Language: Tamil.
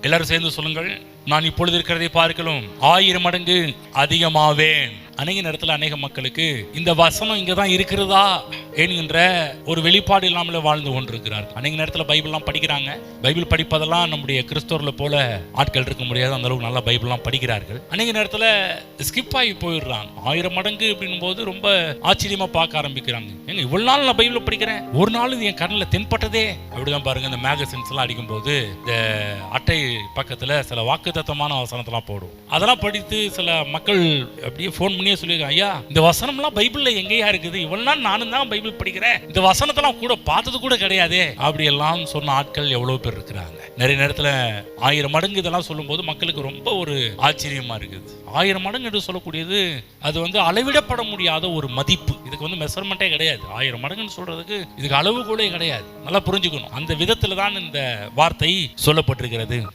எல்லாரும் சேர்ந்து சொல்லுங்கள். நான் இப்பொழுது இருக்கிறதை பார்க்கலாம் 1000 மடங்கு அதிகமாவேன். அநேக நேரத்தில் அநேக மக்களுக்கு இந்த வசனம் இங்கதான் இருக்கிறதா என்கின்ற ஒரு வெளிப்பாடு இல்லாமல வாழ்ந்து கொண்டிருக்கிறார்கள். அநேக நேரத்தில் பைபிள்லாம் படிக்கிறாங்க. பைபிள் படிப்பதெல்லாம் நம்முடைய கிறிஸ்தவர்களை போல ஆட்கள் இருக்க முடியாது. அந்த அளவுக்கு நல்லா பைபிள்லாம் படிக்கிறார்கள். அநேக நேரத்தில் ஸ்கிப் ஆகி போயிடுறாங்க. 1000 மடங்கு அப்படின்னும் போது ரொம்ப ஆச்சரியமா பார்க்க ஆரம்பிக்கிறாங்க. ஏங்க இவ்வளவு நாள் நான் பைபிள் படிக்கிறேன், ஒரு நாள் இது என் கண்ணில் தென்பட்டதே. அப்படிதான் பாருங்க, இந்த மேகசின்ஸ் எல்லாம் அடிக்கும் போது இந்த அட்டை பக்கத்துல சில வாக்குத்தத்தமான வசனத்தெல்லாம் போடும். அதெல்லாம் படித்து சில மக்கள் அப்படியே போன் பண்ணி சொல்லிருக்காங்க, ஐயா இந்த வசனம்லாம் பைபிள்ல எங்கேயா இருக்குது, இவ்வளவு நாள் நானும் தான் பைபிள் படிக்கிறேன், இந்த வசனத்தெல்லாம் கூட பார்த்தது கூட கிடையாதே. அப்படி எல்லாம் சொன்ன ஆட்கள் எவ்வளவு பேர் இருக்கிறாங்க. நிறைய நேரத்துல 1000 மடங்கு இதெல்லாம் சொல்லும் போது மக்களுக்கு ரொம்ப ஒரு ஆச்சரியமா இருக்குது. 1000 மடங்கு என்று சொல்லக்கூடியது அது அளவிடப்பட முடியாத ஒரு மதிப்பு. இதுக்கு மெஷர்மெண்டே கிடையாது. 1000 மடங்குன்னு சொல்றதுக்கு இதுக்கு அளவுகோலே கிடையாது. நல்லா புரிஞ்சுக்கணும். அந்த விதத்துல தான் இந்த வார்த்தை சொல்லப்பட்டிருக்கிறது.